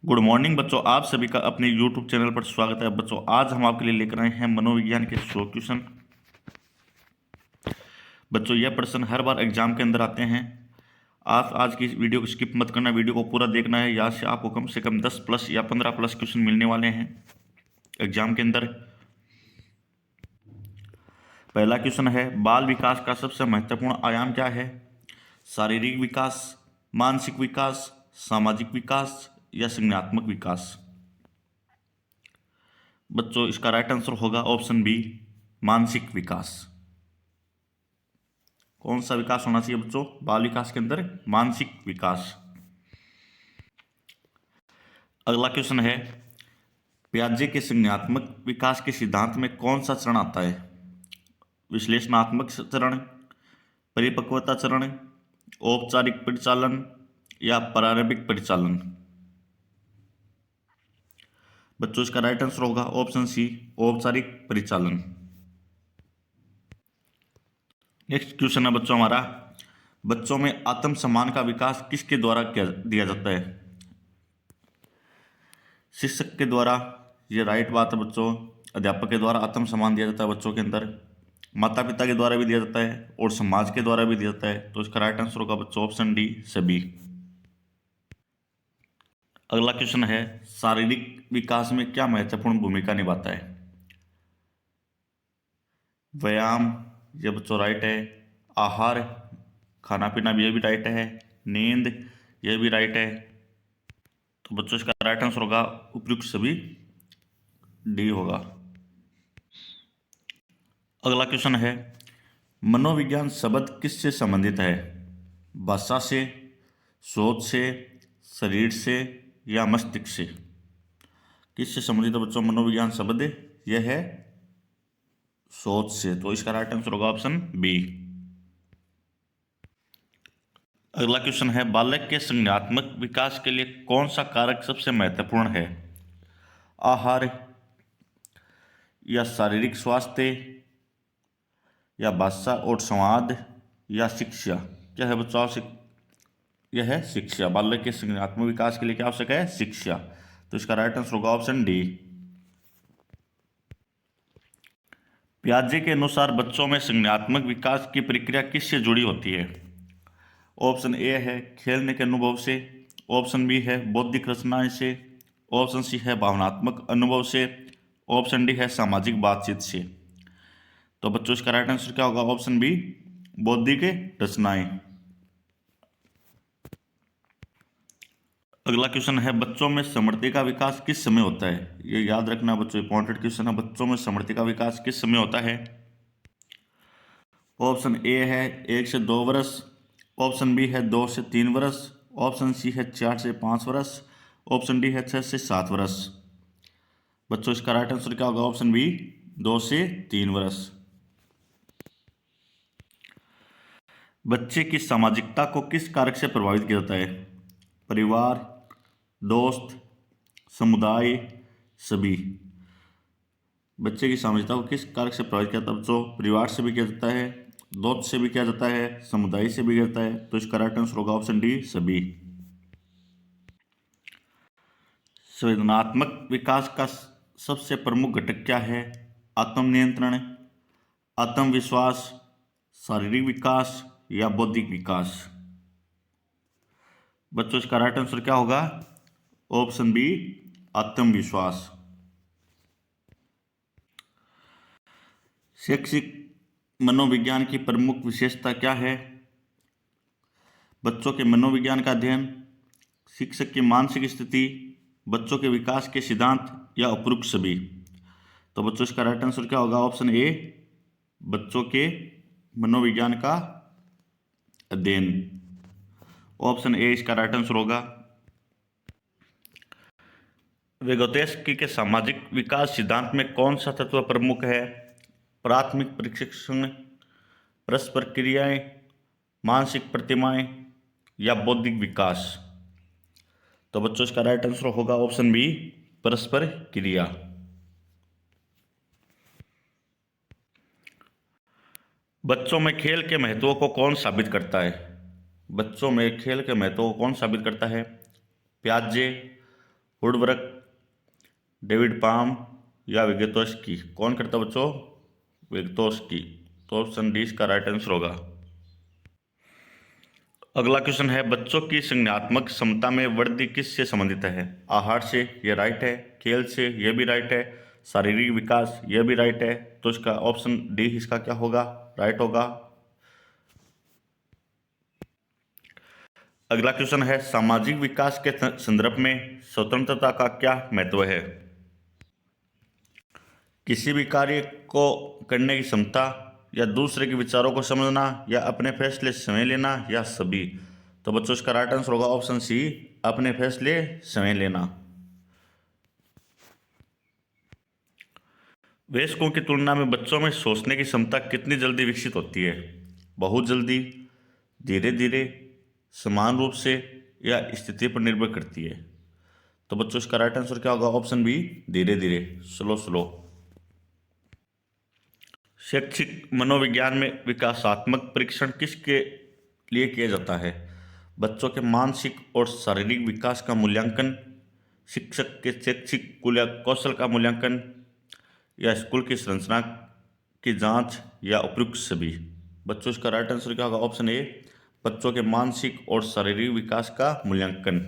Good morning बच्चों, आप सभी का अपने यूट्यूब चैनल पर स्वागत है। बच्चों, आज हम आपके लिए लेकर आए हैं मनोविज्ञान के 100 क्वेश्चन। बच्चों, यह प्रश्न हर बार एग्जाम के अंदर आते हैं। आप आज की इस वीडियो को स्किप मत करना, वीडियो को पूरा देखना है। यहाँ से आपको कम से कम 10 प्लस या 15 प्लस क्वेश्चन मिलने वाले हैं एग्जाम के अंदर। पहला क्वेश्चन है, बाल विकास का सबसे महत्वपूर्ण आयाम क्या है? शारीरिक विकास, मानसिक विकास, सामाजिक विकास या संज्ञानात्मक विकास? बच्चों, इसका राइट आंसर होगा ऑप्शन बी, मानसिक विकास। कौन सा विकास होना चाहिए बच्चों बाल विकास के अंदर? मानसिक विकास। अगला क्वेश्चन है, पियाजे के संज्ञानात्मक विकास के सिद्धांत में कौन सा चरण आता है? विश्लेषणात्मक चरण, परिपक्वता चरण, औपचारिक परिचालन या प्रारंभिक परिचालन? बच्चों, इसका राइट आंसर होगा ऑप्शन सी, औपचारिक परिचालन। नेक्स्ट क्वेश्चन है बच्चों हमारा, बच्चों में आत्मसम्मान का विकास किसके द्वारा दिया जाता है? शिक्षक के द्वारा, ये राइट बात है बच्चों। अध्यापक के द्वारा आत्मसम्मान दिया जाता है बच्चों के अंदर। माता पिता के द्वारा भी दिया जाता है और समाज के द्वारा भी दिया जाता है। तो इसका राइट आंसर होगा बच्चों ऑप्शन डी, सभी। अगला क्वेश्चन है, शारीरिक विकास में क्या महत्वपूर्ण भूमिका निभाता है? व्यायाम, ये बच्चों राइट है। आहार, खाना पीना भी, ये भी राइट है। नींद, ये भी राइट है। तो बच्चों, इसका राइट आंसर होगा उपयुक्त सभी, डी होगा। अगला क्वेश्चन है, मनोविज्ञान शब्द किससे संबंधित है? भाषा से, सोच से, शरीर से या मस्तिष्क से? किससे संबंधित है बच्चों मनोविज्ञान शब्द? यह है सोच से। तो इसका राइट आंसर होगा ऑप्शन बी। अगला क्वेश्चन है, बालक के संज्ञानात्मक विकास के लिए कौन सा कारक सबसे महत्वपूर्ण है? आहार या शारीरिक स्वास्थ्य या भाषा और संवाद या शिक्षा? क्या है बच्चों आवश्यक? यह है शिक्षा। बालक के संज्ञानात्मक विकास के लिए क्या आवश्यक है? शिक्षा। तो इसका राइट आंसर होगा ऑप्शन डी। पियाजे के अनुसार बच्चों में संज्ञानात्मक विकास की प्रक्रिया किससे जुड़ी होती है? ऑप्शन ए है खेलने के अनुभव से, ऑप्शन बी है बौद्धिक रचनाएं से, ऑप्शन सी है भावनात्मक अनुभव से, ऑप्शन डी है सामाजिक बातचीत से। तो बच्चों, इसका राइट आंसर क्या होगा? ऑप्शन बी, बौद्धिक रचनाएं। अगला क्वेश्चन है, बच्चों में स्मृति का विकास किस समय होता है? ये याद रखना बच्चों, इंपॉर्टेंट क्वेश्चन है। बच्चों में स्मृति का विकास किस समय होता है? ऑप्शन ए है 1 से 2 वर्ष, ऑप्शन बी है 2 से 3 वर्ष, ऑप्शन सी है 4 से 5 वर्ष, ऑप्शन डी है 6 से 7 वर्ष। बच्चों, इसका राइट आंसर क्या होगा? ऑप्शन बी, 2 से 3 वर्ष। बच्चे की सामाजिकता को किस कारक से प्रभावित किया जाता है? परिवार, दोस्त, समुदाय, सभी? बच्चे की सामाजिकता को किस कारक से प्रभावित किया जाता है बच्चों? परिवार से भी किया जाता है, दोस्त से भी किया जाता है, समुदाय से भी किया जाता है। तो इसका राइट आंसर होगा ऑप्शन डी, सभी। संवेदनात्मक विकास का सबसे प्रमुख घटक क्या है? आत्मनियंत्रण, आत्मविश्वास, शारीरिक विकास या बौद्धिक विकास? बच्चों, इसका राइट आंसर क्या होगा? ऑप्शन बी, आत्मविश्वास। शैक्षिक मनोविज्ञान की प्रमुख विशेषता क्या है? बच्चों के मनोविज्ञान का अध्ययन, शिक्षक की मानसिक स्थिति, बच्चों के विकास के सिद्धांत या उपयुक्त सभी? तो बच्चों, इसका राइट आंसर क्या होगा? ऑप्शन ए, बच्चों के मनोविज्ञान का अध्ययन। ऑप्शन ए इसका राइट आंसर होगा। vygotsky के सामाजिक विकास सिद्धांत में कौन सा तत्व प्रमुख है? प्राथमिक प्रशिक्षण, परस्पर क्रियाएं, मानसिक प्रतिमाएं या बौद्धिक विकास? तो बच्चों, इसका राइट आंसर होगा ऑप्शन बी, परस्पर क्रिया। बच्चों में खेल के महत्व को कौन साबित करता है? बच्चों में खेल के महत्व को कौन साबित करता है? पियाजे, वुडवर्क, डेविड पाम या विगतोस्की? कौन करता बच्चों? विगतोस्की। तो ऑप्शन डी इसका राइट आंसर होगा। अगला क्वेश्चन है, बच्चों की संज्ञानात्मक क्षमता में वृद्धि किससे संबंधित है? आहार से, ये राइट है। खेल से, ये भी राइट है। शारीरिक विकास, ये भी राइट है। तो इसका ऑप्शन डी इसका क्या होगा? राइट होगा। अगला क्वेश्चन है, सामाजिक विकास के संदर्भ में स्वतंत्रता का क्या महत्व है? किसी भी कार्य को करने की क्षमता, या दूसरे के विचारों को समझना, या अपने फैसले स्वयं लेना, या सभी? तो बच्चों इसका राइट आंसर होगा ऑप्शन सी, अपने फैसले स्वयं लेना। वयस्कों की तुलना में बच्चों में सोचने की क्षमता कितनी जल्दी विकसित होती है? बहुत जल्दी, धीरे धीरे, समान रूप से, या स्थिति पर निर्भर करती है? तो बच्चों इसका राइट आंसर क्या होगा? ऑप्शन बी, धीरे धीरे, स्लो स्लो। शैक्षिक मनोविज्ञान में विकासात्मक परीक्षण किसके लिए किया जाता है? बच्चों के मानसिक और शारीरिक विकास का मूल्यांकन, शिक्षक के शैक्षिक कौशल का मूल्यांकन, या स्कूल की संरचना की जांच, या उपयुक्त सभी? बच्चों इसका राइट आंसर क्या होगा? ऑप्शन ए, बच्चों के मानसिक और शारीरिक विकास का मूल्यांकन।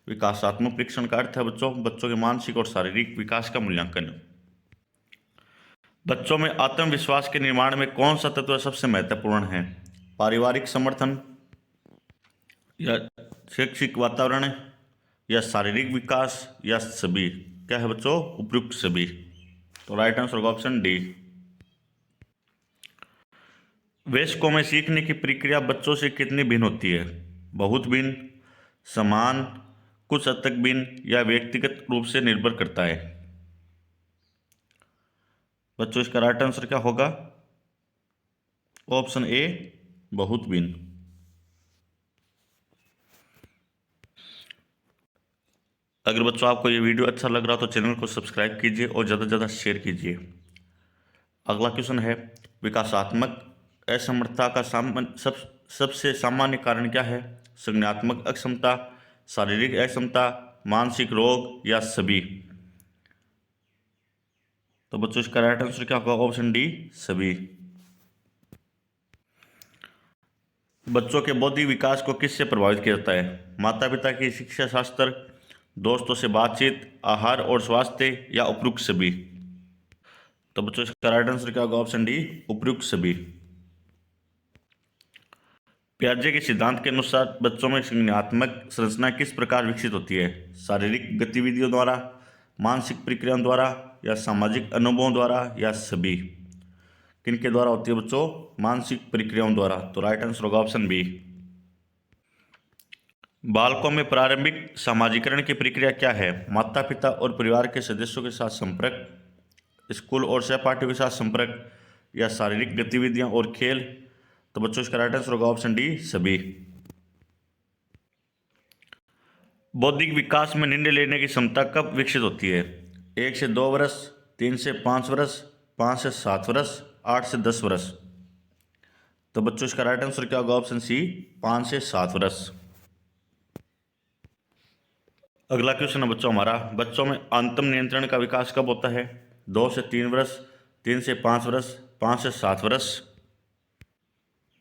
विकासात्मक परीक्षण का अर्थ है बच्चों के मानसिक और शारीरिक विकास का मूल्यांकन। बच्चों में आत्मविश्वास के निर्माण में कौन सा तत्व सबसे महत्वपूर्ण है? पारिवारिक समर्थन, या शैक्षिक वातावरण, या शारीरिक विकास, या सभी? क्या है बच्चों? उपयुक्त सभी। तो राइट आंसर होगा ऑप्शन डी। वयस्कों में सीखने की प्रक्रिया बच्चों से कितनी भिन्न होती है? बहुत भिन्न, समान, कुछ हद तक भिन्न, या व्यक्तिगत रूप से निर्भर करता है? बच्चों इसका राइट आंसर क्या होगा? ऑप्शन ए, बहुत भिन्न। अगर बच्चों आपको ये वीडियो अच्छा लग रहा हो तो चैनल को सब्सक्राइब कीजिए और ज़्यादा से ज़्यादा शेयर कीजिए। अगला क्वेश्चन है, विकासात्मक असमर्थता का सबसे सामान्य कारण क्या है? संज्ञानात्मक अक्षमता, शारीरिक अक्षमता, मानसिक रोग, या सभी? तो बच्चों इसका राइट आंसर क्या होगा? ऑप्शन डी, सभी। बच्चों के बौद्धिक विकास को किससे प्रभावित किया जाता है? माता पिता की शिक्षा शास्त्र, दोस्तों से बातचीत, आहार और स्वास्थ्य, या उपयुक्त सभी? तो बच्चों इसका राइट आंसर क्या होगा? ऑप्शन डी, उपयुक्त सभी। पियाजे के सिद्धांत के अनुसार बच्चों में संज्ञानात्मक संरचना किस प्रकार विकसित होती है? शारीरिक गतिविधियों द्वारा, मानसिक प्रक्रियाओं द्वारा, या सामाजिक अनुभवों द्वारा, या सभी? किनके द्वारा होती है बच्चों? मानसिक प्रक्रियाओं द्वारा। तो राइट आंसर होगा ऑप्शन बी। बालकों में प्रारंभिक सामाजिकरण की प्रक्रिया क्या है? माता पिता और परिवार के सदस्यों के साथ संपर्क, स्कूल और सहपाठियों के साथ संपर्क, या शारीरिक गतिविधियां और खेल? तो बच्चों इसका राइट आंसर होगा ऑप्शन डी, सभी। बौद्धिक विकास में निर्णय लेने की क्षमता कब विकसित होती है? 1 से 2 वर्ष, 3 से 5 वर्ष, 5 से 7 वर्ष, 8 से 10 वर्ष? तो बच्चों इसका राइट आंसर क्या होगा? ऑप्शन सी, 5 से 7 वर्ष। अगला क्वेश्चन है बच्चों हमारा, बच्चों में आत्म नियंत्रण का विकास कब होता है? 2 से 3 वर्ष, 3 से 5 वर्ष, 5 से 7 वर्ष,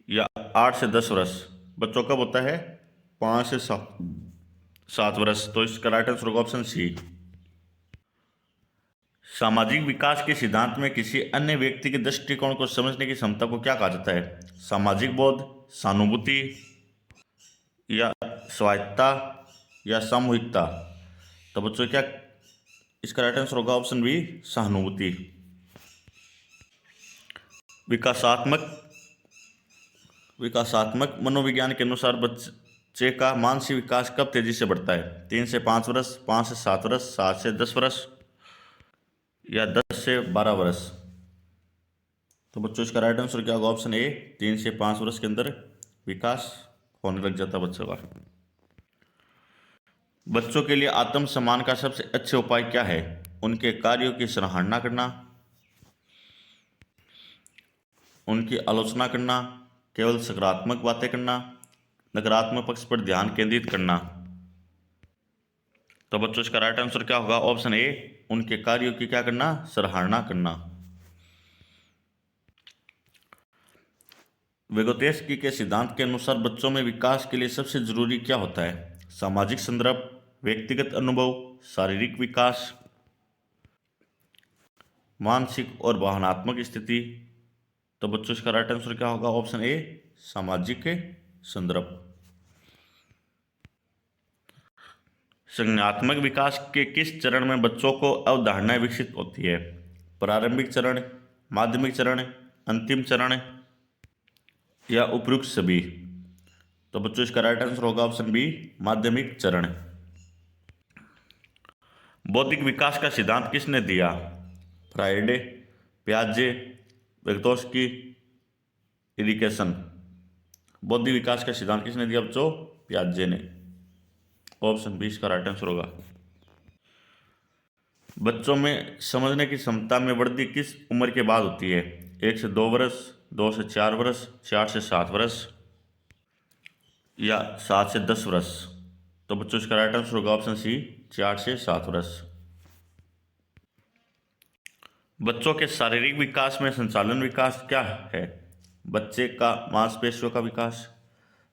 या 8 से 10 वर्ष? बच्चों कब होता है? 5 से 7 वर्ष। तो इसका राइट आंसर होगा ऑप्शन सी। सामाजिक विकास के सिद्धांत में किसी अन्य व्यक्ति के दृष्टिकोण को समझने की क्षमता को क्या कहा जाता है? सामाजिक बोध, सहानुभूति, या स्वायत्तता, या सामूहिकता? तो बच्चों क्या इसका राइट आंसर होगा? ऑप्शन बी, सहानुभूति। विकासात्मक मनोविज्ञान के अनुसार बच्चे का मानसिक विकास कब तेजी से बढ़ता है? 3 से 5 वर्ष, 5 से 7 वर्ष, 7 से 10 वर्ष, या 10 से 12 वर्ष? तो बच्चों इसका राइट आंसर क्या होगा? ऑप्शन ए, 3 से 5 वर्ष के अंदर विकास होने लग जाता है बच्चों का। बच्चों के लिए आत्म सम्मान का सबसे अच्छे उपाय क्या है? उनके कार्यों की सराहना करना, उनकी आलोचना करना, केवल सकारात्मक बातें करना, नकारात्मक पक्ष पर ध्यान केंद्रित करना? तो बच्चों इसका राइट आंसर क्या होगा? ऑप्शन ए, उनके कार्यों की क्या करना? सराहना करना। विगोत्स्की के सिद्धांत के अनुसार बच्चों में विकास के लिए सबसे जरूरी क्या होता है? सामाजिक संदर्भ, व्यक्तिगत अनुभव, शारीरिक विकास, मानसिक और भावनात्मक स्थिति। तो बच्चों इसका राइट आंसर क्या होगा? ऑप्शन ए, सामाजिक संदर्भ। संज्ञानात्मक विकास के किस चरण में बच्चों को अवधारणाएं विकसित होती है? प्रारंभिक चरण, माध्यमिक चरण, अंतिम चरण या उपयुक्त सभी? तो बच्चों इसका राइट आंसर होगा ऑप्शन बी, माध्यमिक चरण। बौद्धिक विकास का सिद्धांत किसने दिया? फ्राइडे, पियाजे, विगोत्स्की, इरिकेसन। बौद्धिक विकास का सिद्धांत किसने दिया बच्चों? पियाजे ने। ऑप्शन बी इसका राइट आंसर होगा। बच्चों में समझने की क्षमता में वृद्धि किस उम्र के बाद होती है? 1 से 2 वर्ष, 2 से 4 वर्ष, 4 से 7 वर्ष या 7 से 10 वर्ष? तो बच्चों इसका राइट आंसर होगा ऑप्शन सी, 4 से 7 वर्ष। बच्चों के शारीरिक विकास में संचालन विकास क्या है? बच्चे का मांसपेशियों का विकास,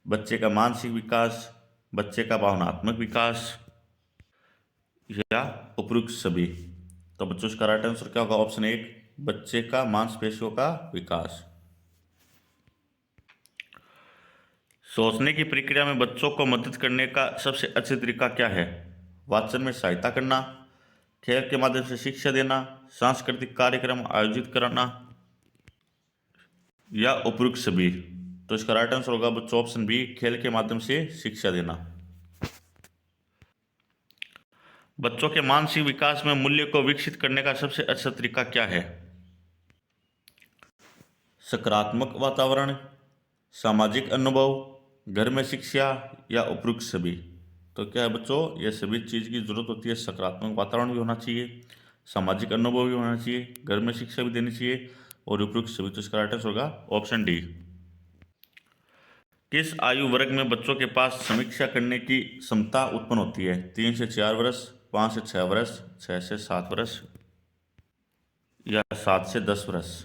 बच्चे का मानसिक विकास, बच्चे का भावनात्मक विकास या उपयुक्त सभी? तो बच्चों इसका राइट आंसर क्या होगा? ऑप्शन एक, बच्चे का मांसपेशियों का विकास। सोचने की प्रक्रिया में बच्चों को मदद करने का सबसे अच्छा तरीका क्या है? वाचन में सहायता करना, खेल के माध्यम से शिक्षा देना, सांस्कृतिक कार्यक्रम आयोजित कराना या उपयुक्त सभी? तो इसका राइट आंसर होगा बच्चों ऑप्शन बी, खेल के माध्यम से शिक्षा देना। बच्चों के मानसिक विकास में मूल्य को विकसित करने का सबसे अच्छा तरीका क्या है? सकारात्मक वातावरण, सामाजिक अनुभव, घर में शिक्षा या उपयुक्त सभी? तो क्या है बच्चों, ये सभी चीज़ की जरूरत होती है। सकारात्मक वातावरण भी होना चाहिए, सामाजिक अनुभव भी होना चाहिए, घर में शिक्षा भी देनी चाहिए और उपयुक्त सभी। तो इसका राइट आंसर होगा ऑप्शन डी। किस आयु वर्ग में बच्चों के पास समीक्षा करने की क्षमता उत्पन्न होती है? 3 से 4 वर्ष, 5 से 6 वर्ष, 6 से 7 वर्ष या 7 से 10 वर्ष?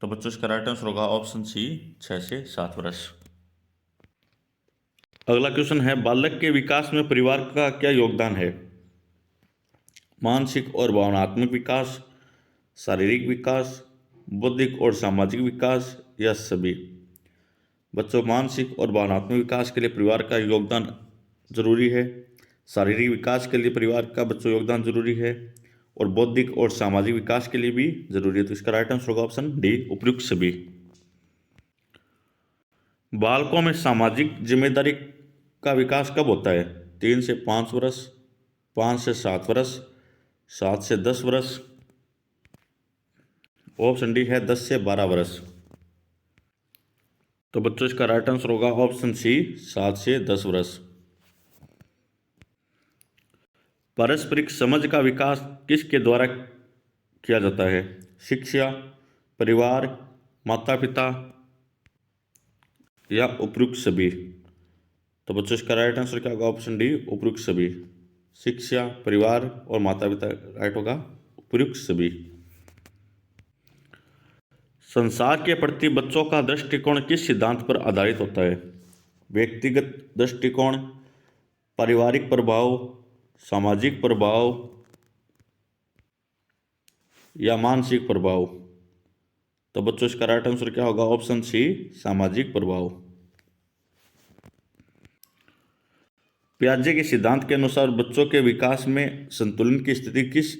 तो बच्चों इसका राइट आंसर होगा ऑप्शन सी, 6 से 7 वर्ष। अगला क्वेश्चन है, बालक के विकास में परिवार का क्या योगदान है? मानसिक और भावनात्मक विकास, शारीरिक विकास, बौद्धिक और सामाजिक विकास या सभी? बच्चों, मानसिक और भावनात्मक विकास के लिए परिवार का योगदान जरूरी है, शारीरिक विकास के लिए परिवार का बच्चों योगदान जरूरी है और बौद्धिक और सामाजिक विकास के लिए भी जरूरी है। तो इसका राइट आंसर होगा ऑप्शन डी, उपयुक्त सभी। बालकों में सामाजिक जिम्मेदारी का विकास कब होता है? 3 से 5 वर्ष, 5 से 7 वर्ष, 7 से 10 वर्ष? ऑप्शन डी है 10 से 12 वर्ष। तो बच्चों इसका राइट आंसर होगा ऑप्शन सी, 7 से 10 वर्ष। पारस्परिक समझ का विकास किसके द्वारा किया जाता है? शिक्षा, परिवार, माता पिता या उपयुक्त सभी? तो बच्चों इसका राइट आंसर क्या होगा? ऑप्शन डी, उपयुक्त सभी। शिक्षा, परिवार और माता पिता राइट होगा उपयुक्त सभी। संसार के प्रति बच्चों का दृष्टिकोण किस सिद्धांत पर आधारित होता है? व्यक्तिगत दृष्टिकोण, पारिवारिक प्रभाव, सामाजिक प्रभाव या मानसिक प्रभाव? तो बच्चों इसका राइट आंसर क्या होगा? ऑप्शन सी, सामाजिक प्रभाव। पियाजे के सिद्धांत के अनुसार बच्चों के विकास में संतुलन की स्थिति किस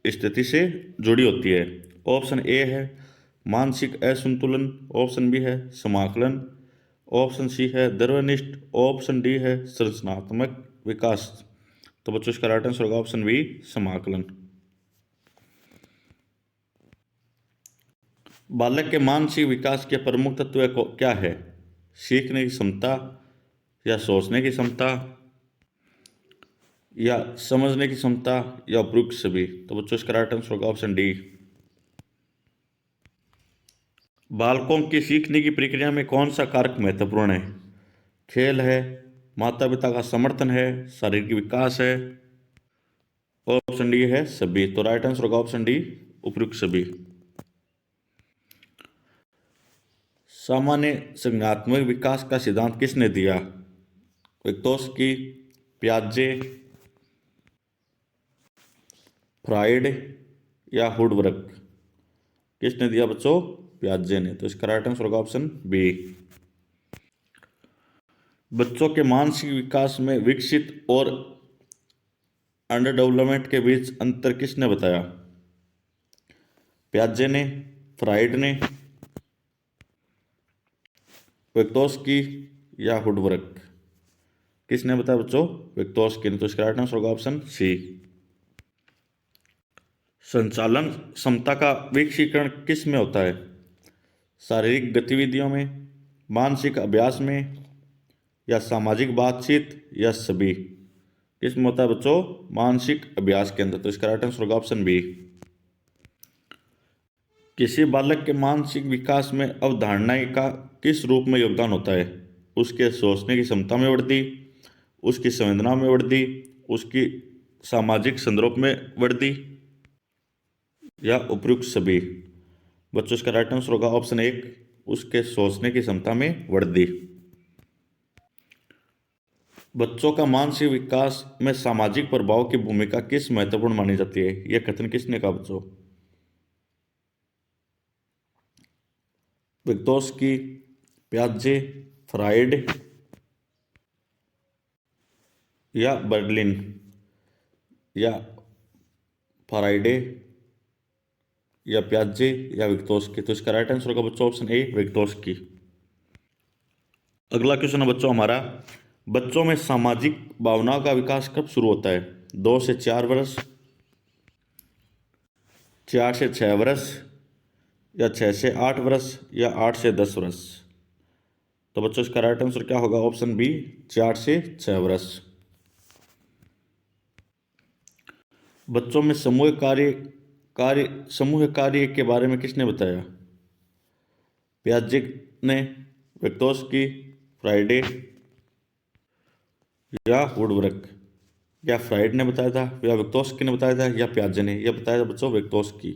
स्थिति से जुड़ी होती है? ऑप्शन ए है मानसिक असंतुलन, ऑप्शन बी है समाकलन, ऑप्शन सी है द्रव्यनिष्ठ, ऑप्शन डी है संरचनात्मक विकास? तो बच्चों इसका राइट आंसर होगा ऑप्शन बी, समाकलन। बालक के मानसिक विकास के प्रमुख तत्व क्या है? सीखने की क्षमता या सोचने की क्षमता या समझने की क्षमता या उपयुक्त सभी? तो बच्चों इसका राइट आंसर होगा ऑप्शन डी। बालकों की सीखने की प्रक्रिया में कौन सा कारक महत्वपूर्ण है? खेल है, माता पिता का समर्थन है, शारीरिक विकास है। ऑप्शन डी है सभी। तो राइट आंसर होगा ऑप्शन डी, उपयुक्त सभी। सामान्य संज्ञानात्मक विकास का सिद्धांत किसने दिया? वित्तोस्की, पियाजे, फ्राइड या हुडवर्क? किसने दिया बच्चों? पियाजे ने। तो इसका राइट आंसर होगा ऑप्शन बी। बच्चों के मानसिक विकास में विकसित और अंडर डेवलपमेंट के बीच अंतर किसने बताया? पियाजे ने, फ्राइड ने, वित्तोस्की या हुडवर्क? किसने बताया बच्चों? वित्तोस्की ने। तो इसका राइट आंसर होगा ऑप्शन सी। संचालन क्षमता का विकसीकरण किस में होता है? शारीरिक गतिविधियों में, मानसिक अभ्यास में या सामाजिक बातचीत या सभी? किस में होता है बच्चों? मानसिक अभ्यास के अंदर। तो इसका राइट आंसर होगा ऑप्शन बी। किसी बालक के मानसिक विकास में अवधारणाएं का किस रूप में योगदान होता है? उसके सोचने की क्षमता में वृद्धि, उसकी संवेदना में वृद्धि, उसकी सामाजिक संदर्भ में वृद्धि या उपयुक्त सभी? बच्चों इसका राइट आंसर होगा ऑप्शन एक, उसके सोचने की क्षमता में वृद्धि। बच्चों का मानसिक विकास में सामाजिक प्रभाव की भूमिका किस महत्वपूर्ण मानी जाती है? यह कथन किसने कहा बच्चों? वित्तोस्की, पियाजे, फ्राइड या बर्लिन या फ्राइडे या पियाजे या वित्तोस्की? तो इसका राइट आंसर होगा बच्चों ऑप्शन ए, वित्तोस्की। अगला क्वेश्चन है बच्चों हमारा, बच्चों में सामाजिक भावनाओं का विकास कब शुरू होता है? 2 से 4 वर्ष, 4 से 6 वर्ष या 6 से 8 वर्ष या 8 से 10 वर्ष? तो बच्चों इसका राइट आंसर क्या होगा? ऑप्शन बी, 4 से 6 वर्ष। बच्चों में समूह कार्य के बारे में किसने बताया? पियाजे ने, वित्तोस्की, फ्राइडे या वुडवर्क? या फ्राइड ने बताया था, या वित्तोस्की ने बताया था, या पियाजे ने? यह बताया था बच्चों वित्तोस्की।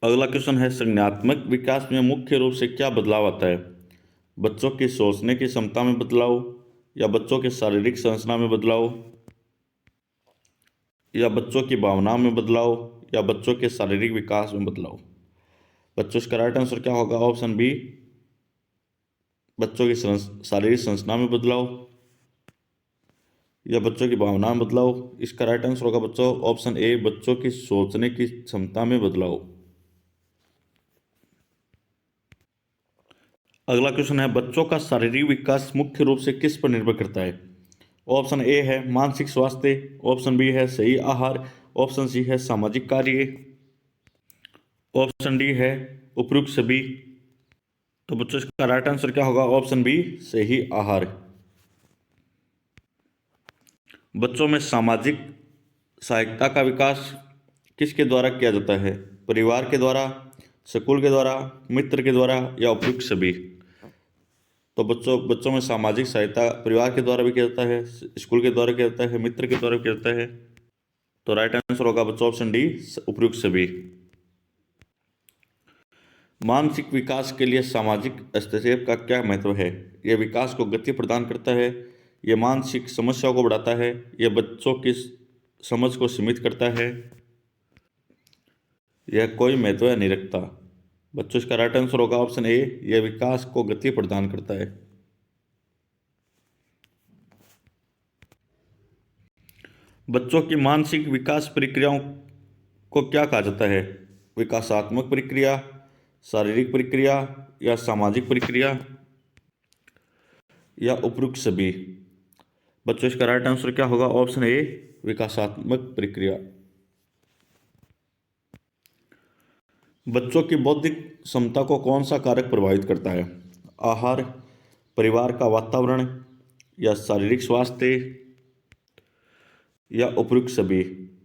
अगला क्वेश्चन है, संज्ञानात्मक विकास में मुख्य रूप से क्या बदलाव आता है? बच्चों की सोचने की क्षमता में बदलाव या बच्चों के शारीरिक संरचना में बदलाव या बच्चों की भावनाओं में बदलाव या बच्चों के शारीरिक विकास में बदलाव? बच्चों इसका राइट आंसर क्या होगा? ऑप्शन बी, बच्चों की शारीरिक संरचना में बदलाव या बच्चों की भावना में बदलाव? इसका राइट आंसर होगा बच्चों ऑप्शन ए, बच्चों की सोचने की क्षमता में बदलाव। अगला क्वेश्चन है, बच्चों का शारीरिक विकास मुख्य रूप से किस पर निर्भर करता है? ऑप्शन ए है मानसिक स्वास्थ्य, ऑप्शन बी है सही आहार, ऑप्शन सी है सामाजिक कार्य, ऑप्शन डी है उपयुक्त सभी। तो बच्चों इसका राइट आंसर क्या होगा? ऑप्शन बी, सही आहार। बच्चों में सामाजिक सहायता का विकास किसके द्वारा किया जाता है? परिवार के द्वारा, स्कूल के द्वारा, मित्र के द्वारा या उपयुक्त सभी? तो बच्चों में सामाजिक सहायता परिवार के द्वारा भी किया जाता है, स्कूल के द्वारा किया जाता है, मित्र के द्वारा भी किया जाता है। तो राइट आंसर होगा बच्चों ऑप्शन डी, उपयुक्त सभी। मानसिक विकास के लिए सामाजिक हस्तक्षेप का क्या महत्व है? यह विकास को गति प्रदान करता है, यह मानसिक समस्याओं को बढ़ाता है, यह बच्चों की समझ को सीमित करता है, यह कोई महत्व नहीं रखता? बच्चों इसका राइट आंसर होगा ऑप्शन ए, यह विकास को गति प्रदान करता है। बच्चों की मानसिक विकास प्रक्रियाओं को क्या कहा जाता है? विकासात्मक प्रक्रिया, शारीरिक प्रक्रिया या सामाजिक प्रक्रिया या उपयुक्त सभी? बच्चों इसका राइट आंसर क्या होगा? ऑप्शन ए, विकासात्मक प्रक्रिया। बच्चों की बौद्धिक क्षमता को कौन सा कारक प्रभावित करता है? आहार, परिवार का वातावरण या शारीरिक स्वास्थ्य या उपयुक्त सभी?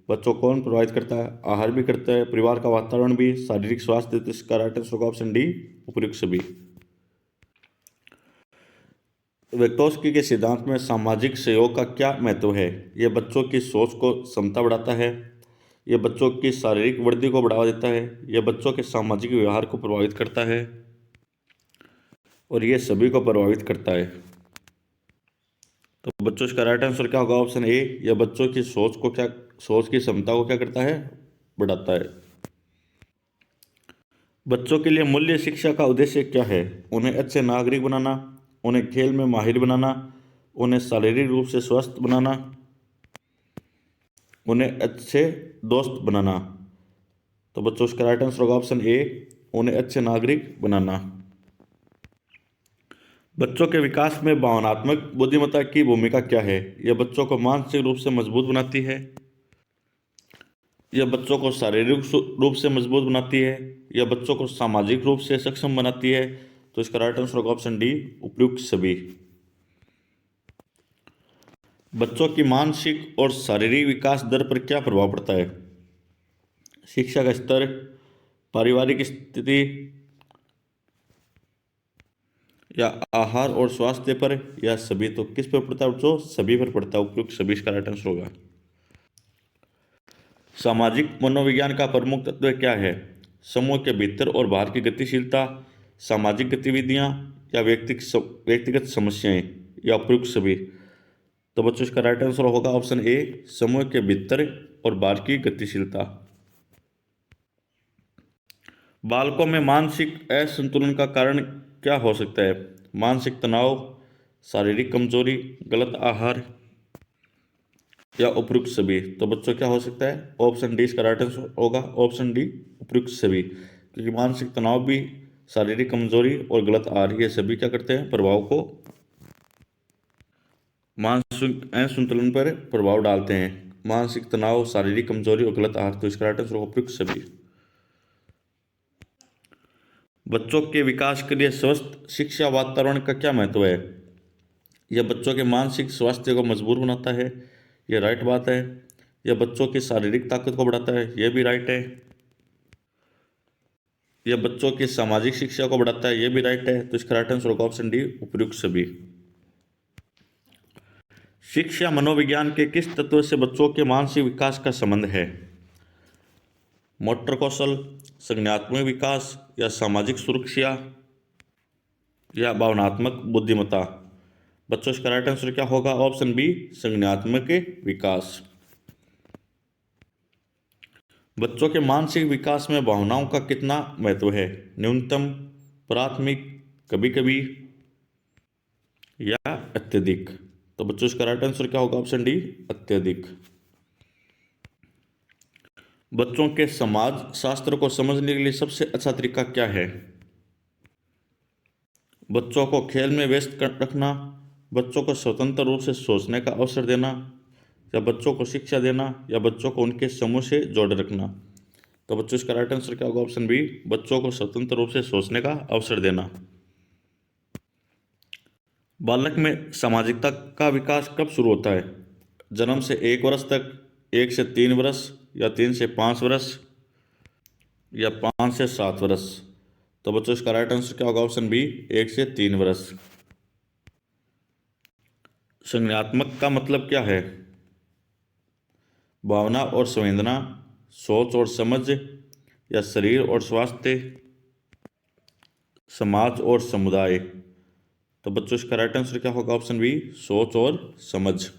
बच्चों को कौन प्रभावित करता है? आहार भी करता है, परिवार का वातावरण भी, शारीरिक स्वास्थ्य। तो इसका राइट आंसर होगा ऑप्शन डी, उपयुक्त सभी। वेटोस्की के सिद्धांत में सामाजिक सहयोग का क्या महत्व है? यह बच्चों की सोच को क्षमता बढ़ाता है, यह बच्चों की शारीरिक वृद्धि को बढ़ावा देता है, यह बच्चों के सामाजिक व्यवहार को प्रभावित करता है और यह सभी को प्रभावित करता है। तो बच्चों इसका राइट आंसर क्या होगा? ऑप्शन ए, यह बच्चों की सोच की क्षमता को क्या करता है? बढ़ाता है। बच्चों के लिए मूल्य शिक्षा का उद्देश्य क्या है? उन्हें अच्छे नागरिक बनाना, उन्हें खेल में माहिर बनाना, उन्हें शारीरिक रूप से स्वस्थ बनाना, उन्हें अच्छे दोस्त बनाना। तो बच्चों इसका राइट आंसर होगा ऑप्शन ए, उन्हें अच्छे नागरिक बनाना। बच्चों के विकास में भावनात्मक बुद्धिमत्ता की भूमिका क्या है? यह बच्चों को मानसिक रूप से मजबूत बनाती है, यह बच्चों को शारीरिक रूप से मजबूत बनाती है, यह बच्चों को सामाजिक रूप से सक्षम बनाती है। तो इसका राइट आंसर होगा ऑप्शन डी, उपयुक्त सभी। बच्चों की मानसिक और शारीरिक विकास दर पर क्या प्रभाव पड़ता है? शिक्षा का स्तर, पारिवारिक स्थिति या आहार और स्वास्थ्य पर, या सभी? तो किस पर पड़ता है बच्चों? सभी पर पड़ता है, उपयुक्त सभी इसका राइट आंसर होगा। सामाजिक मनोविज्ञान का प्रमुख तत्व क्या है? समूह के भीतर और बाहर की गतिशीलता, सामाजिक गतिविधियां या व्यक्तिगत समस्याएं, या उपयुक्त सभी? तो बच्चों इसका राइट आंसर होगा ऑप्शन ए, समूह के भीतर और बाहर की गतिशीलता। बालकों में मानसिक असंतुलन का कारण क्या हो सकता है? मानसिक तनाव, शारीरिक कमजोरी, गलत आहार, या उपयुक्त सभी? तो बच्चों क्या हो सकता है? ऑप्शन डी इसका राइट आंसर होगा, ऑप्शन डी, उपयुक्त सभी। क्योंकि मानसिक तनाव भी, शारीरिक कमजोरी और गलत आहार, ये सभी क्या करते हैं? प्रभाव को, मानसिक असंतुलन पर प्रभाव डालते हैं। मानसिक तनाव, शारीरिक कमजोरी और गलत आहार। तो इसका राइट आंसर उपयुक्त सभी। बच्चों के विकास के लिए स्वस्थ शिक्षा वातावरण का क्या महत्व है? यह बच्चों के मानसिक स्वास्थ्य को मजबूत बनाता है, यह राइट बात है। यह बच्चों की शारीरिक ताकत को बढ़ाता है, यह भी राइट है। यह बच्चों की सामाजिक शिक्षा को बढ़ाता है, यह भी राइट है। तो इसका राइट आंसर होगा ऑप्शन डी, उपयुक्त सभी। शिक्षा मनोविज्ञान के किस तत्व से बच्चों के मानसिक विकास का संबंध है? मोटर कौशल, संज्ञानात्मक विकास, या सामाजिक सुरक्षा, या भावनात्मक बुद्धिमत्ता? बच्चों इसका राइट आंसर क्या होगा? ऑप्शन बी, संज्ञानात्मक विकास। बच्चों के मानसिक विकास में भावनाओं का कितना महत्व है? न्यूनतम, प्राथमिक, कभी कभी, या अत्यधिक? तो बच्चों इसका राइट आंसर क्या होगा? ऑप्शन डी, अत्यधिक। बच्चों के समाज शास्त्र को समझने के लिए सबसे अच्छा तरीका क्या है? बच्चों को खेल में रखना, बच्चों को स्वतंत्र रूप से सोचने का अवसर देना, या बच्चों को शिक्षा देना, या बच्चों को उनके समूह से जोड़े रखना? तो बच्चों इसका राइट आंसर क्या होगा? ऑप्शन बी, बच्चों को स्वतंत्र रूप से सोचने का अवसर देना। बालक में सामाजिकता का विकास कब शुरू होता है? जन्म से 1 वर्ष तक, 1 से 3 वर्ष, या 3 से 5 वर्ष, या 5 से 7 वर्ष? तो बच्चों इसका राइट आंसर क्या होगा? ऑप्शन बी, 1 से 3 वर्ष। संज्ञानात्मक का मतलब क्या है? भावना और संवेदना, सोच और समझ, या शरीर और स्वास्थ्य, समाज और समुदाय? तो बच्चों इसका राइट आंसर क्या होगा? ऑप्शन बी, सोच और समझ।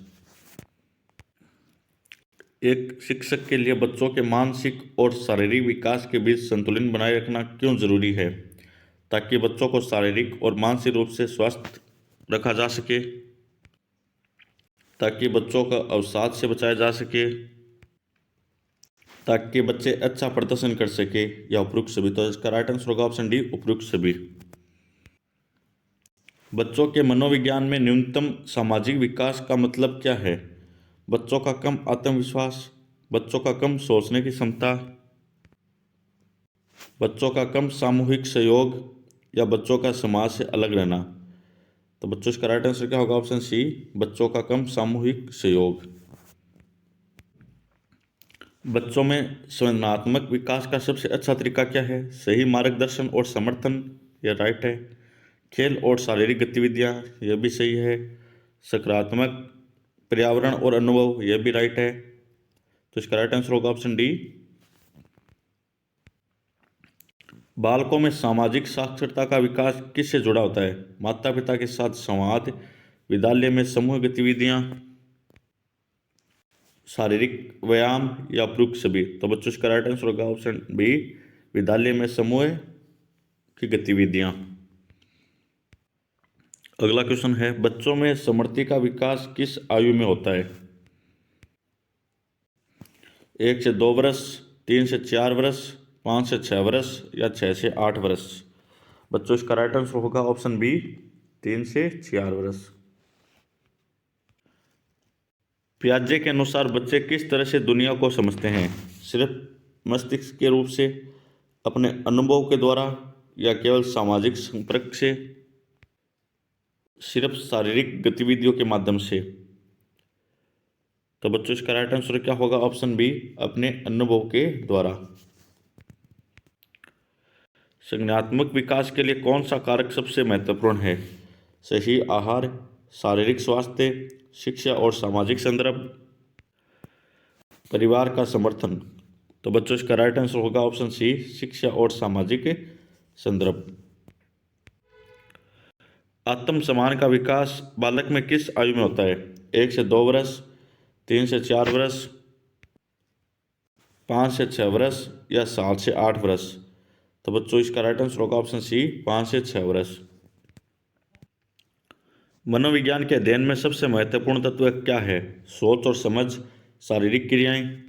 एक शिक्षक के लिए बच्चों के मानसिक और शारीरिक विकास के बीच संतुलन बनाए रखना क्यों जरूरी है? ताकि बच्चों को शारीरिक और मानसिक रूप से स्वस्थ रखा जा सके, ताकि बच्चों का अवसाद से बचाया जा सके, ताकि बच्चे अच्छा प्रदर्शन कर सके, या उपयुक्त सभी? तो इसका राइट आंसर होगा ऑप्शन डी, उपयुक्त सभी। बच्चों के मनोविज्ञान में न्यूनतम सामाजिक विकास का मतलब क्या है? बच्चों का कम आत्मविश्वास, बच्चों का कम सोचने की क्षमता, बच्चों का कम सामूहिक सहयोग, या बच्चों का समाज से अलग रहना? तो बच्चों इसका राइट आंसर क्या होगा? ऑप्शन सी, बच्चों का कम सामूहिक सहयोग। बच्चों में संवेदनात्मक विकास का सबसे अच्छा तरीका क्या है? सही मार्गदर्शन और समर्थन, यह राइट है। खेल और शारीरिक गतिविधियां, यह भी सही है। सकारात्मक पर्यावरण और अनुभव, यह भी राइट है। तो इसका राइट आंसर होगा ऑप्शन डी। बालकों में सामाजिक साक्षरता का विकास किससे जुड़ा होता है? माता पिता के साथ संवाद, विद्यालय में समूह गतिविधियां, शारीरिक व्यायाम या उपयुक्त सभी। तो बच्चों इसका राइट आंसर होगा ऑप्शन बी, विद्यालय में समूह की गतिविधियां। अगला क्वेश्चन है, बच्चों में स्मृति का विकास किस आयु में होता है? 1 से 2 वर्ष, 3 से 4 वर्ष, 5 से 6 वर्ष या 6 से 8 वर्ष। बच्चों इसका राइट आंसर होगा ऑप्शन बी, 3 से 4 वर्ष। पियाजे के अनुसार बच्चे किस तरह से दुनिया को समझते हैं? सिर्फ मस्तिष्क के रूप से, अपने अनुभव के द्वारा या केवल सामाजिक संपर्क से, सिर्फ शारीरिक गतिविधियों के माध्यम से। तो बच्चों इसका राइट आंसर क्या होगा? ऑप्शन बी, अपने अनुभव के द्वारा। संज्ञानात्मक विकास के लिए कौन सा कारक सबसे महत्वपूर्ण है? सही आहार, शारीरिक स्वास्थ्य, शिक्षा और सामाजिक संदर्भ, परिवार का समर्थन। तो बच्चों इसका राइट आंसर होगा ऑप्शन सी, शिक्षा और सामाजिक संदर्भ। आत्मसम्मान का विकास बालक में किस आयु में होता है? 1 से 2 वर्ष, 3 से 4 वर्ष, 5 से 6 वर्ष या 7 से 8 वर्ष। तो बच्चों इसका राइट आंसर होगा ऑप्शन सी, 5 से 6 वर्ष। मनोविज्ञान के अध्ययन में सबसे महत्वपूर्ण तत्व क्या है? सोच और समझ, शारीरिक क्रियाएं,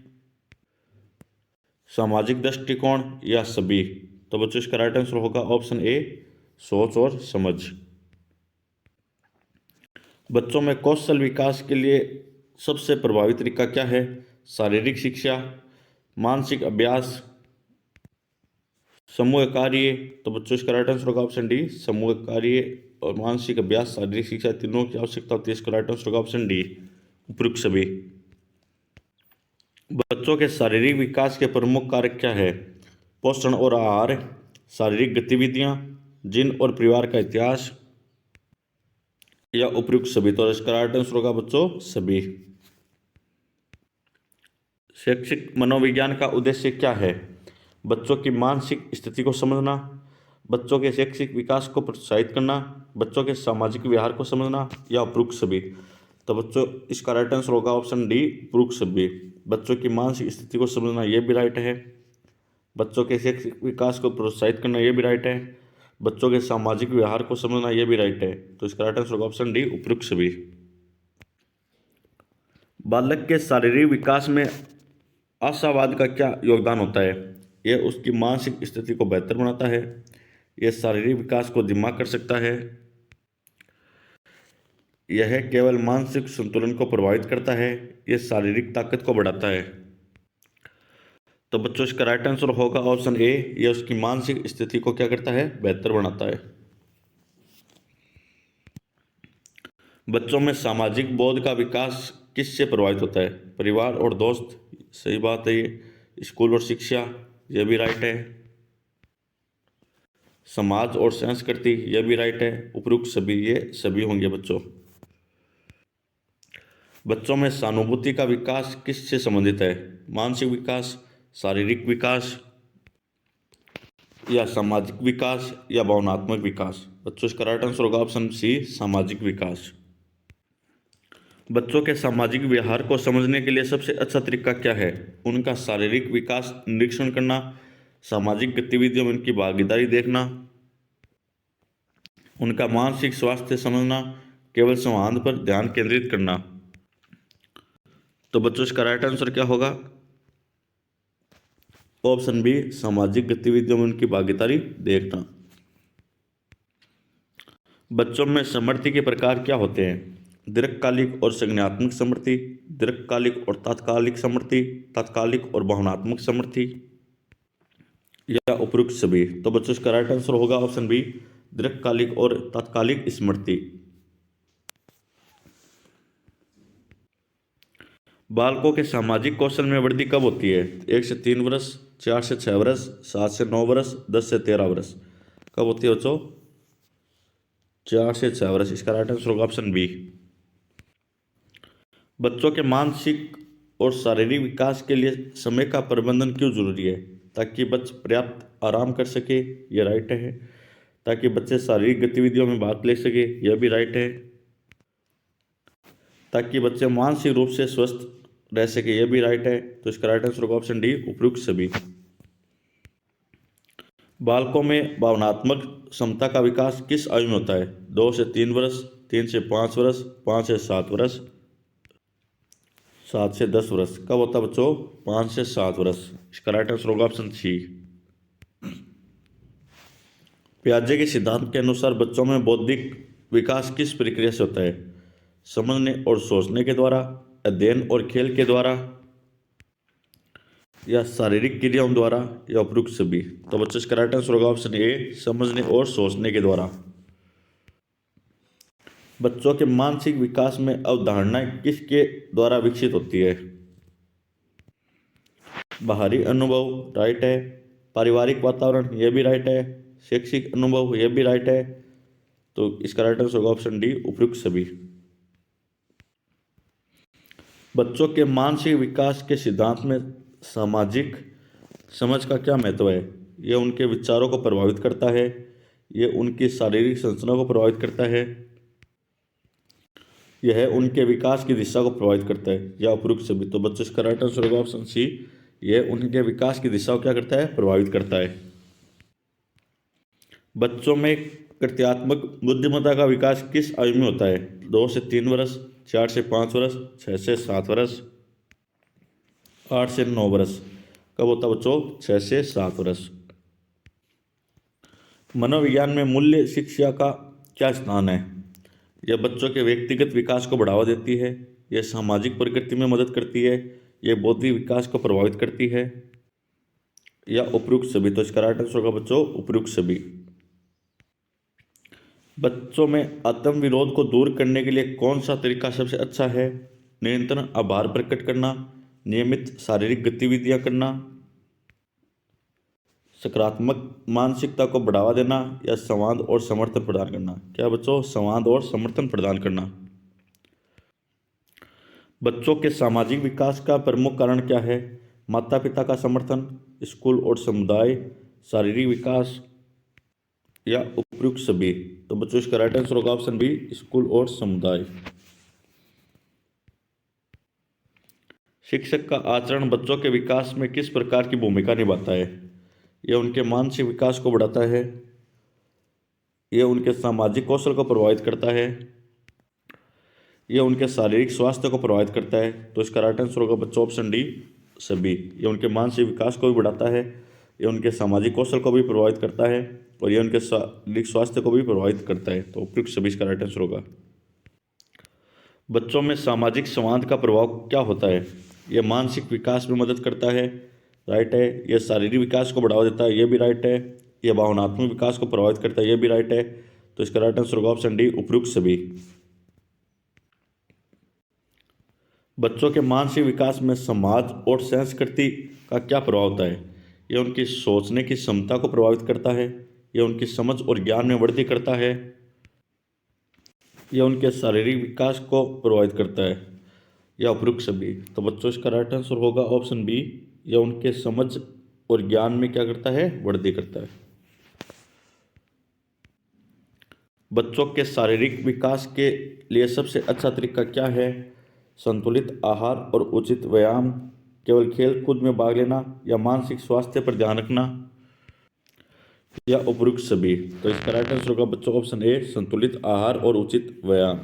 सामाजिक दृष्टिकोण या सभी। तो बच्चों इसका राइट आंसर होगा ऑप्शन ए, सोच और समझ। बच्चों में कौशल विकास के लिए सबसे प्रभावी तरीका क्या है? शारीरिक शिक्षा, मानसिक अभ्यास, समूह कार्य। तो बच्चों इसका राइट आंसर होगा ऑप्शन डी, समूह कार्य और मानसिक अभ्यास, शारीरिक शिक्षा, तीनों की आवश्यकता होती है। इसका राइट आंसर होगा ऑप्शन डी, उपयुक्त सभी। बच्चों के शारीरिक विकास के प्रमुख कारक क्या है? पोषण और आहार, शारीरिक गतिविधियां, जीन और परिवार का इतिहास या उपयुक्त सभी। तो इसका राइट आंसर होगा बच्चों सभी। शैक्षिक मनोविज्ञान का उद्देश्य क्या है? बच्चों की मानसिक स्थिति को समझना, बच्चों के शैक्षिक विकास को प्रोत्साहित करना, बच्चों के सामाजिक व्यवहार को समझना या उपयुक्त सभी। तो बच्चों इसका राइट आंसर होगा ऑप्शन डी, उपयुक्त सभी। बच्चों की मानसिक स्थिति को समझना, यह भी राइट है। बच्चों के शैक्षिक विकास को प्रोत्साहित करना, यह भी राइट है। बच्चों के सामाजिक व्यवहार को समझना, यह भी राइट है। तो इसका राइट आंसर होगा ऑप्शन डी, उपयुक्त सभी। बालक के शारीरिक विकास में आशावाद का क्या योगदान होता है? यह उसकी मानसिक स्थिति को बेहतर बनाता है, यह शारीरिक विकास को धीमा कर सकता है, यह केवल मानसिक संतुलन को प्रभावित करता है, यह शारीरिक ताकत को बढ़ाता है। तो बच्चों इसका राइट आंसर होगा ऑप्शन ए, यह उसकी मानसिक स्थिति को क्या करता है? बेहतर बनाता है। बच्चों में सामाजिक बोध का विकास किससे प्रभावित होता है? परिवार और दोस्त, सही बात है ये। स्कूल और शिक्षा, यह भी राइट है। समाज और संस्कृति, यह भी राइट है। उपयुक्त सभी, ये सभी होंगे बच्चों। बच्चों में सहानुभूति का विकास किससे संबंधित है? मानसिक विकास, शारीरिक विकास या सामाजिक विकास या भावनात्मक विकास। बच्चों इसका राइट आंसर होगा ऑप्शन सी, सामाजिक विकास। बच्चों के सामाजिक व्यवहार को समझने के लिए सबसे अच्छा तरीका क्या है? उनका शारीरिक विकास निरीक्षण करना, सामाजिक गतिविधियों में उनकी भागीदारी देखना, उनका मानसिक स्वास्थ्य समझना, केवल संवाद पर ध्यान केंद्रित करना। तो बच्चों इसका राइट आंसर क्या होगा? ऑप्शन बी, सामाजिक गतिविधियों में उनकी भागीदारी देखना। बच्चों में स्मृति के प्रकार क्या होते हैं? दीर्घकालिक और संज्ञानात्मक स्मृति, दीर्घकालिक और तात्कालिक स्मृति, तात्कालिक और भावनात्मक स्मृति या उपयुक्त सभी। तो बच्चों इसका राइट आंसर होगा ऑप्शन बी, दीर्घकालिक और तात्कालिक स्मृति। बालकों के सामाजिक कौशल में वृद्धि कब होती है? 1 से 3 वर्ष, 4 से 6 वर्ष, 7 से 9 वर्ष, 10 से 13 वर्ष। कब होती है बच्चों? 4 से 6 वर्ष। इसका राइट आंसर होगा ऑप्शन बी। बच्चों के मानसिक और शारीरिक विकास के लिए समय का प्रबंधन क्यों जरूरी है? ताकि बच्चे पर्याप्त आराम कर सके, ये राइट है। ताकि बच्चे शारीरिक गतिविधियों में भाग ले सके, यह भी राइट है। ताकि बच्चे मानसिक रूप से स्वस्थ रह सके, यह भी राइट है। तो इसका राइट आंसर होगा ऑप्शन डी, उपयुक्त सभी। बालकों में भावनात्मक क्षमता का विकास किस आयु में होता है? 2 से 3 वर्ष, 3 से 5 वर्ष, 5 से 7 वर्ष, 7 से 10 वर्ष। कब होता है बच्चों? 5 से 7 वर्ष। इसका राइट आंसर होगा ऑप्शन सी। पियाजे के सिद्धांत के अनुसार बच्चों में बौद्धिक विकास किस प्रक्रिया से होता है? समझने और सोचने के द्वारा, अध्ययन और खेल के द्वारा, या शारीरिक क्रियाओं द्वारा, या उपयुक्त सभी। तो बच्चों इसका राइट आंसर होगा ऑप्शन ए, समझने और सोचने के द्वारा। बच्चों के मानसिक विकास में अवधारणाएं किसके द्वारा विकसित होती है? बाहरी अनुभव, राइट है। पारिवारिक वातावरण, यह भी राइट है। शैक्षिक अनुभव, यह भी राइट है। तो इसका राइट आंसर होगा ऑप्शन डी, उपयुक्त सभी। बच्चों के मानसिक विकास के सिद्धांत में सामाजिक समझ का क्या महत्व है? यह उनके विचारों को प्रभावित करता है, यह उनकी शारीरिक संरचना को प्रभावित करता है, यह उनके विकास की दिशा को प्रभावित करता है, या उपयुक्त सभी। तो बच्चों इसका राइट आंसर होगा ऑप्शन सी, यह उनके विकास की दिशा को क्या करता है? प्रभावित करता है। बच्चों में कृत्यात्मक बुद्धिमत्ता का विकास किस आयु में होता है? 2 से 3 वर्ष, 4 से 5 वर्ष, 6 से 7 वर्ष, 8 से 9 वर्ष। कब होता है बच्चों? 6 से 7 वर्ष। मनोविज्ञान में मूल्य शिक्षा का क्या स्थान है? यह बच्चों के व्यक्तिगत विकास को बढ़ावा देती है, यह सामाजिक प्रगति में मदद करती है, यह बौद्धिक विकास को प्रभावित करती है, या उपयुक्त सभी। तो इसका राइट आंसर होगा बच्चों, उपयुक्त सभी। बच्चों में आत्म विरोध को दूर करने के लिए कौन सा तरीका सबसे अच्छा है? निरंतर आभार प्रकट करना, नियमित शारीरिक गतिविधियां करना, सकारात्मक मानसिकता को बढ़ावा देना, या संवाद और समर्थन प्रदान करना। क्या बच्चों? संवाद और समर्थन प्रदान करना। बच्चों के सामाजिक विकास का प्रमुख कारण क्या है? माता पिता का समर्थन, स्कूल और समुदाय, शारीरिक विकास, या उपयुक्त सभी। तो बच्चों इसका राइट आंसर होगा ऑप्शन बी, स्कूल और समुदाय। शिक्षक का आचरण बच्चों के विकास में किस प्रकार की भूमिका निभाता है? यह उनके मानसिक विकास को बढ़ाता है, यह उनके सामाजिक कौशल को प्रभावित करता है, यह उनके शारीरिक स्वास्थ्य को प्रभावित करता है। तो इसका राइट आंसर होगा बच्चों ऑप्शन डी, सभी। यह उनके मानसिक विकास को भी बढ़ाता है, यह उनके सामाजिक कौशल को भी प्रभावित करता है, और यह उनके शारीरिक स्वास्थ्य को भी प्रभावित करता है। तो उपयुक्त सभी इसका राइट आंसर होगा। बच्चों में सामाजिक संवाद का प्रभाव क्या होता है? यह मानसिक विकास में मदद करता है, राइट है। यह शारीरिक विकास को बढ़ावा देता है, यह भी राइट है। यह भावनात्मक विकास को प्रभावित करता है, यह भी राइट है। तो इसका राइट आंसर होगा ऑप्शन डी, उपयुक्त सभी। बच्चों के मानसिक विकास में समाज और संस्कृति का क्या प्रभाव होता है? यह उनकी सोचने की क्षमता को प्रभावित करता है, यह उनकी समझ और ज्ञान में वृद्धि करता है, यह उनके शारीरिक विकास को प्रभावित करता है, या उपयुक्त सभी। तो बच्चों इसका राइट आंसर होगा ऑप्शन बी, यह उनके समझ और ज्ञान में क्या करता है? वृद्धि करता है। बच्चों के शारीरिक विकास के लिए सबसे अच्छा तरीका क्या है? संतुलित आहार और उचित व्यायाम, केवल खेल कूद में भाग लेना, या मानसिक स्वास्थ्य पर ध्यान रखना, या उपयुक्त सभी। तो इसका राइट आंसर होगा बच्चों ऑप्शन ए, संतुलित आहार और उचित व्यायाम।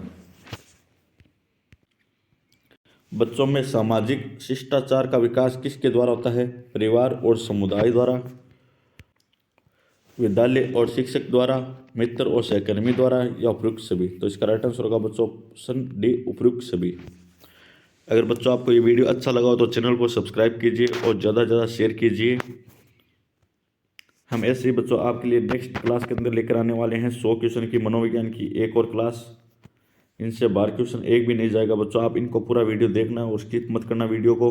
बच्चों में सामाजिक शिष्टाचार का विकास किसके द्वारा होता है? परिवार और समुदाय द्वारा, विद्यालय और शिक्षक द्वारा, मित्र और सहकर्मी द्वारा, या उपयुक्त सभी। तो इसका राइट आंसर होगा बच्चों ऑप्शन डी, उपयुक्त सभी। अगर बच्चों आपको ये वीडियो अच्छा लगा हो तो चैनल को सब्सक्राइब कीजिए और ज़्यादा से ज़्यादा शेयर कीजिए। हम ऐसे ही बच्चों आपके लिए नेक्स्ट क्लास के अंदर लेकर आने वाले हैं 100 क्वेश्चन की मनोविज्ञान की एक और क्लास। इनसे बाहर क्वेश्चन एक भी नहीं जाएगा बच्चों। आप इनको पूरा वीडियो देखना और स्किप मत करना वीडियो को।